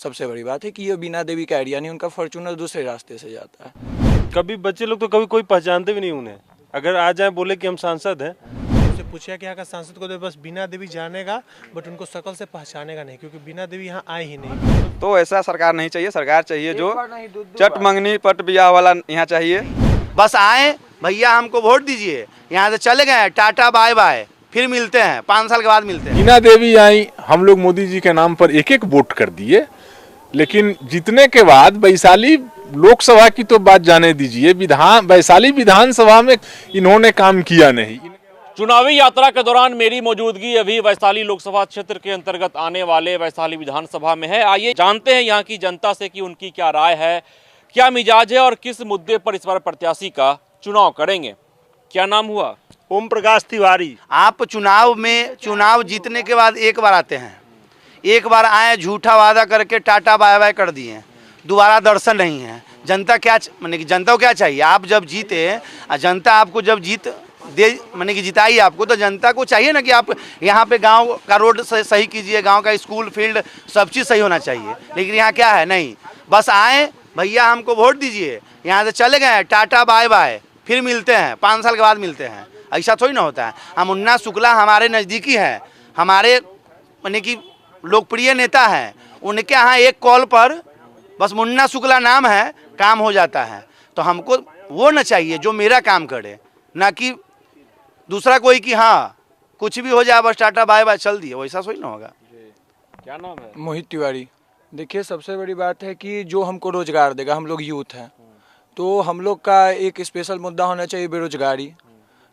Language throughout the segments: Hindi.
सबसे बड़ी बात है कि ये बीना देवी का आइडिया नहीं, उनका फॉर्च्यूनर दूसरे रास्ते से जाता है। कभी बच्चे लोग तो कभी कोई पहचानते भी नहीं उन्हें, अगर आ जाए बोले कि हम सांसद हैं। उससे पूछा कि यहाँ का सांसद को तो बस बीना देवी जानेगा, बट उनको शकल से पहचानेगा नहीं, क्योंकि बीना देवी यहाँ आए ही नहीं। तो ऐसा सरकार नहीं चाहिए, सरकार चाहिए जो चट मंगनी पट बिया वाला यहाँ चाहिए। बस आए भैया हमको वोट दीजिए, यहाँ से चले गए टाटा बाय बाय, फिर मिलते हैं 5 साल के बाद मिलते हैं। बीना देवी आई, हम लोग मोदी जी के नाम पर एक एक वोट कर दिए, लेकिन जीतने के बाद वैशाली लोकसभा की तो बात जाने दीजिए, वैशाली विधानसभा में इन्होंने काम किया नहीं। चुनावी यात्रा के दौरान मेरी मौजूदगी अभी वैशाली लोकसभा क्षेत्र के अंतर्गत आने वाले वैशाली विधानसभा में है। आइए जानते हैं यहाँ की जनता से कि उनकी क्या राय है, क्या मिजाज है और किस मुद्दे पर इस बार प्रत्याशी का चुनाव करेंगे। क्या नाम हुआ? ओम प्रकाश तिवारी। आप चुनाव जीतने के बाद एक बार आते हैं, एक बार आए झूठा वादा करके टाटा बाय बाय कर दिए, दोबारा दर्शन नहीं है। जनता क्या माने कि जनता को क्या चाहिए? आप जब जीते, जनता आपको जब जीत दे माने कि जिताई आपको, तो जनता को चाहिए ना कि आप यहाँ पे गांव का रोड सही कीजिए, गांव का स्कूल फील्ड सब चीज़ सही होना चाहिए। लेकिन यहाँ क्या है, नहीं, बस आए भैया हमको वोट दीजिए, यहाँ से चले गए टाटा बाय बाय, फिर मिलते हैं 5 साल के बाद मिलते हैं। ऐसा थोड़ी ना होता है। हम मुन्ना शुक्ला हमारे नज़दीकी है, हमारे माने कि लोकप्रिय नेता हैं, उनके यहाँ एक कॉल पर बस मुन्ना शुक्ला नाम है, काम हो जाता है। तो हमको वो ना चाहिए जो मेरा काम करे, ना कि दूसरा कोई कि हाँ कुछ भी हो जाए बस टाटा बाय बाय चल दिए, वैसा थोड़ी ना होगा। क्या नाम है? मोहित तिवारी। देखिए, सबसे बड़ी बात है कि जो हमको रोजगार देगा, हम लोग यूथ हैं, तो हम लोग का एक स्पेशल मुद्दा होना चाहिए बेरोजगारी।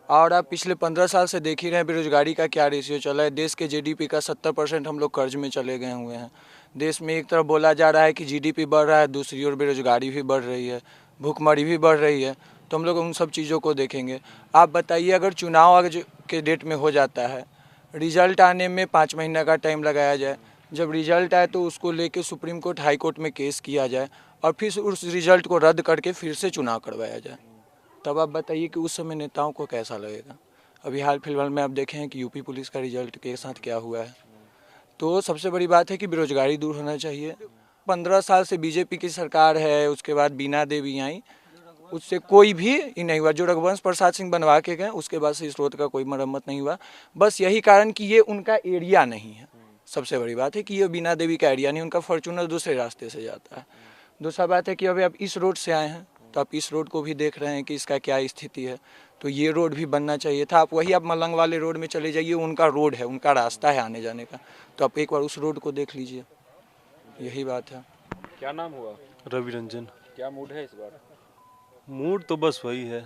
और आप पिछले 15 साल से देख ही रहे हैं बेरोजगारी का क्या रेशियो चला है। देश के जीडीपी का 70% हम लोग कर्ज में चले गए हुए हैं। देश में एक तरफ बोला जा रहा है कि जीडीपी बढ़ रहा है, दूसरी ओर बेरोजगारी भी बढ़ रही है, भूखमरी भी बढ़ रही है। तो हम लोग उन सब चीज़ों को देखेंगे। आप बताइए, अगर चुनाव आगे के डेट में हो जाता है, रिजल्ट आने में 5 महीना का टाइम लगाया जाए, जब रिजल्ट आए तो उसको लेके सुप्रीम कोर्ट हाई कोर्ट में केस किया जाए और फिर उस रिजल्ट को रद्द करके फिर से चुनाव करवाया जाए, तब आप बताइए कि उस समय नेताओं को कैसा लगेगा। अभी हाल फिलहाल में आप देखें कि यूपी पुलिस का रिजल्ट के साथ क्या हुआ है। तो सबसे बड़ी बात है कि बेरोजगारी दूर होना चाहिए। 15 साल से बीजेपी की सरकार है, उसके बाद बीना देवी आई, उससे कोई भी ही नहीं हुआ। जो रघुवंश प्रसाद सिंह बनवा के गए, उसके बाद से इस रोड का कोई मरम्मत नहीं हुआ। बस यही कारण कि ये उनका एरिया नहीं है। सबसे बड़ी बात है कि ये बीना देवी का एरिया नहीं, उनका फॉर्च्यूनर दूसरे रास्ते से जाता है। दूसरा बात है कि अभी आप इस रोड से आए हैं, तो आप इस रोड को भी देख रहे हैं कि इसका क्या स्थिति है। तो ये रोड भी बनना चाहिए था। आप मलंग वाले रोड में चले जाइए, उनका रोड है, उनका रास्ता है आने जाने का, तो आप एक बार उस रोड को देख लीजिए। यही बात है। क्या नाम हुआ? रवि रंजन। क्या मूड है इस बार? मूड तो बस वही है,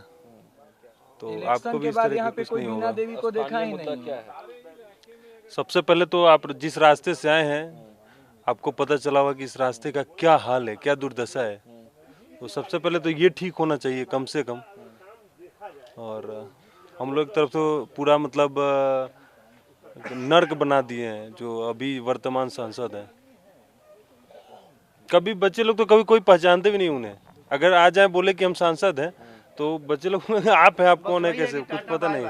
तो आपको भी इस तरह यहाँ के पे कुछ कोई नहीं बीना होगा। देवी को देखा ही नहीं। क्या है? सबसे पहले तो आप जिस रास्ते से आए हैं, आपको पता चला होगा कि इस रास्ते का क्या हाल है, क्या दुर्दशा है। तो सबसे पहले तो ये ठीक होना चाहिए कम से कम। और हम लोग की तरफ तो पूरा मतलब नर्क बना दिए हैं जो अभी वर्तमान सांसद हैं। कभी बच्चे लोग तो कभी कोई पहचानते भी नहीं उन्हें, अगर आ जाए बोले कि हम सांसद हैं, तो बच्चे लोग आप हैं, आप कौन है, कैसे, कुछ पता नहीं।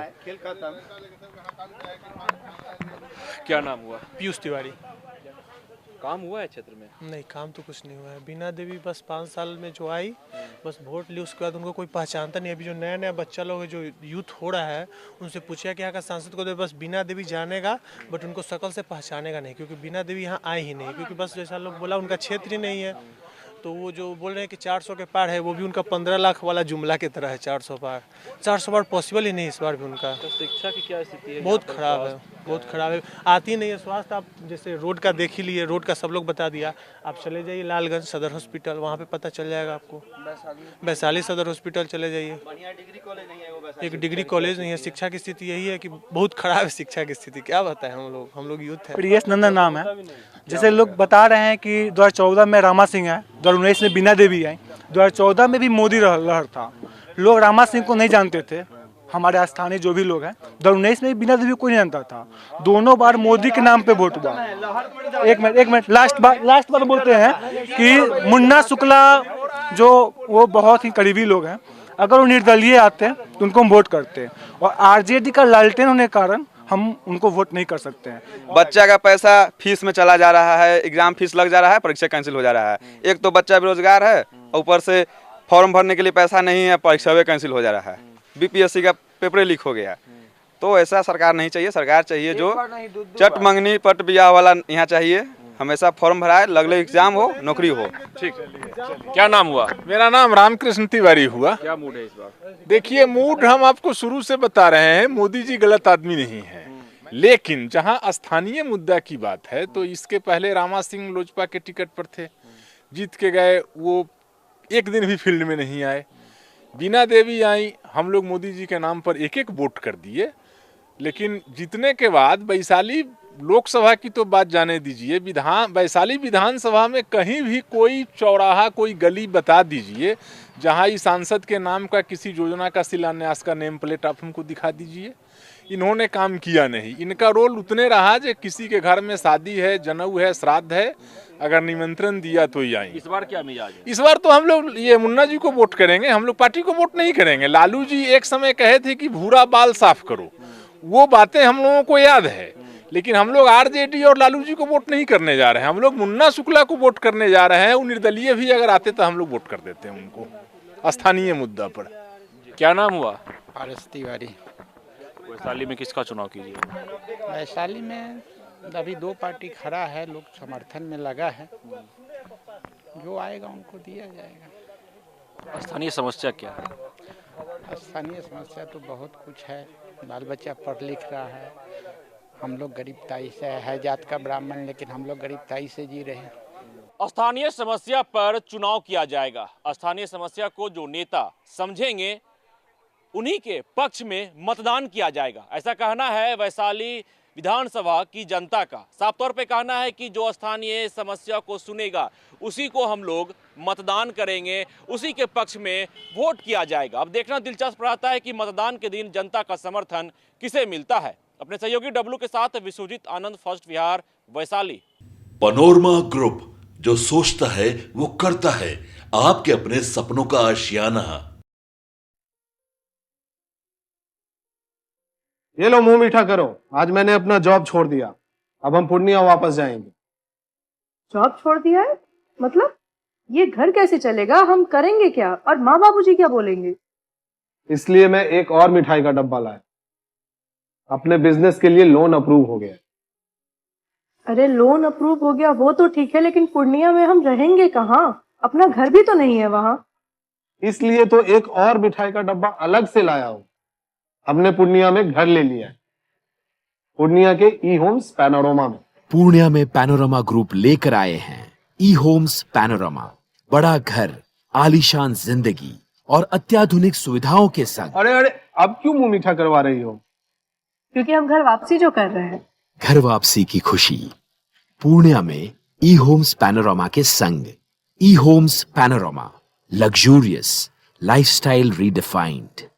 क्या नाम हुआ? पीयूष तिवारी। काम हुआ है क्षेत्र में? नहीं, काम तो कुछ नहीं हुआ है। बीना देवी बस 5 साल में जो आई, बस वोट ली, उसके बाद उनको कोई पहचानता नहीं। अभी जो नया नया बच्चा लोग है, जो यूथ हो रहा है, उनसे पूछा कि यहाँ का सांसद को तो बस बीना देवी जानेगा, बट उनको शकल से पहचानेगा नहीं, क्योंकि बीना देवी यहाँ आए ही नहीं। क्योंकि बस जैसा लोग बोला, उनका क्षेत्र ही नहीं है। तो वो जो बोल रहे हैं कि 400 के पार है, वो भी उनका 15 लाख वाला जुमला की तरह है। 400 पार पॉसिबल ही नहीं इस बार भी उनका। तो शिक्षा की क्या स्थिति है? बहुत खराब है, बहुत खराब है, आती नहीं है। स्वास्थ्य आप जैसे रोड का देख ही लिए, रोड का सब लोग बता दिया। आप चले जाइए लालगंज सदर हॉस्पिटल, वहाँ पे पता चल जाएगा आपको। वैशाली सदर हॉस्पिटल चले जाइए, एक डिग्री कॉलेज नहीं है। शिक्षा की स्थिति यही है कि बहुत खराब है शिक्षा की स्थिति। क्या बताएं, हम लोग यूथ हैं। प्रियेश नंदन नाम है। जैसे लोग बता रहे हैं कि 2014 में रामा सिंह है, 2019 में बीना देवी आई, 2014 में भी मोदी लहर था। लोग रामा सिंह को नहीं जानते थे, हमारे स्थानीय जो भी लोग हैं। 2019 में बीना देवी को नहीं जानता था। दोनों बार मोदी के नाम पे वोट हुआ। एक मिनट लास्ट बार बोलते हैं कि मुन्ना शुक्ला जो वो बहुत ही करीबी लोग हैं, अगर वो निर्दलीय आते हैं तो उनको हम वोट करते हैं। और आरजेडी का लालटेन होने के कारण हम उनको वोट नहीं कर सकते हैं। बच्चा का पैसा फीस में चला जा रहा है, एग्जाम फीस लग जा रहा है, परीक्षा कैंसिल हो जा रहा है। एक तो बच्चा बेरोजगार है, ऊपर से फॉर्म भरने के लिए पैसा नहीं है, परीक्षा भी कैंसिल हो जा रहा है। बीपीएससी का पेपर लीक हो गया। तो ऐसा सरकार नहीं चाहिए। सरकार चाहिए जो चट मंगनी पट बियाह वाला यहाँ चाहिए। हमेशा फॉर्म भराए, लगले एग्जाम हो, नौकरी हो। ठीक, क्या नाम हुआ? मेरा नाम रामकृष्ण तिवारी हुआ। क्या मूड है इस बार? देखिए, मूड हम आपको शुरू से बता रहे हैं, मोदी जी गलत आदमी नहीं है। लेकिन जहां स्थानीय मुद्दा की बात है, तो इसके पहले रामा सिंह लोजपा के टिकट पर थे, जीत के गए, वो एक दिन भी फील्ड में नहीं आए। बीना देवी आई, हम लोग मोदी जी के नाम पर एक एक वोट कर दिए। लेकिन जीतने के बाद वैशाली लोकसभा की तो बात जाने दीजिए, वैशाली विधानसभा में कहीं भी कोई चौराहा, कोई गली बता दीजिए जहां इस सांसद के नाम का किसी योजना का शिलान्यास का नेम प्लेट आप हमको दिखा दीजिए। इन्होंने काम किया नहीं। इनका रोल उतने रहा जो किसी के घर में शादी है, जनेऊ है, श्राद्ध है, अगर निमंत्रण दिया तो ही आएंगे। इस बार क्या मिजाज है? इस बार तो हम लोग ये मुन्ना जी को वोट करेंगे, हम लोग पार्टी को वोट नहीं करेंगे। लालू जी एक समय कहे थे कि भूरा बाल साफ करो, वो बातें हम लोगों को याद है। लेकिन हम लोग आरजेडी और लालू जी को वोट नहीं करने जा रहे हैं, हम लोग मुन्ना शुक्ला को वोट करने जा रहे हैं। वो निर्दलीय भी अगर आते तो हम लोग वोट कर देते हैं उनको, स्थानीय मुद्दा पर। क्या नाम हुआ? पारस तिवारी। वैशाली में किसका चुनाव कीजिए? वैशाली में अभी दो पार्टी खड़ा है, लोग समर्थन में लगा है, जो आएगा उनको दिया जाएगा। स्थानीय समस्या क्या है? स्थानीय समस्या तो बहुत कुछ है। बाल बच्चा पढ़ लिख रहा है, हम लोग गरीबताई से है, जात का ब्राह्मण, लेकिन हम लोग गरीबताई से जी रहे हैं। स्थानीय समस्या पर चुनाव किया जाएगा। स्थानीय समस्या को जो नेता समझेंगे उन्हीं के पक्ष में मतदान किया जाएगा, ऐसा कहना है वैशाली विधानसभा की जनता का। साफ तौर पे कहना है कि जो स्थानीय समस्या को सुनेगा उसी को हम लोग मतदान करेंगे, उसी के पक्ष में वोट किया जाएगा। अब देखना दिलचस्प रहता है कि मतदान के दिन जनता का समर्थन किसे मिलता है। अपने सहयोगी डब्लू के साथ विश्वजीत आनंद, फर्स्ट विहार, वैशाली। पनोरमा ग्रुप, जो सोचता है वो करता है। आपके अपने सपनों का आशियाना। ये लो, मुंह मीठा करो। आज मैंने अपना जॉब छोड़ दिया, अब हम पूर्णिया वापस जाएंगे। जॉब छोड़ दिया है? मतलब ये घर कैसे चलेगा? हम करेंगे क्या? और माँ बाबूजी क्या बोलेंगे? इसलिए मैं एक और मिठाई का डब्बा लाया। अपने बिजनेस के लिए लोन अप्रूव हो गया। अरे लोन अप्रूव हो गया वो तो ठीक है, लेकिन पूर्णिया में हम रहेंगे कहाँ? अपना घर भी तो नहीं है वहाँ। इसलिए तो एक और मिठाई का डब्बा अलग से लाया हूँ। हमने पूर्णिया में घर ले लिया है, पूर्णिया के ई होम्स पैनोरमा में। पूर्णिया में पैनोरमा ग्रुप लेकर आए हैं ई होम्स पैनोरमा। बड़ा घर, आलीशान जिंदगी और अत्याधुनिक सुविधाओं के संग। अरे अब क्यों मुंह मीठा करवा रही हो? क्योंकि हम घर वापसी जो कर रहे हैं। घर वापसी की खुशी पूर्णिया में ई होम्स पैनोरमा के संग। ई Homes Panorama, luxurious lifestyle redefined.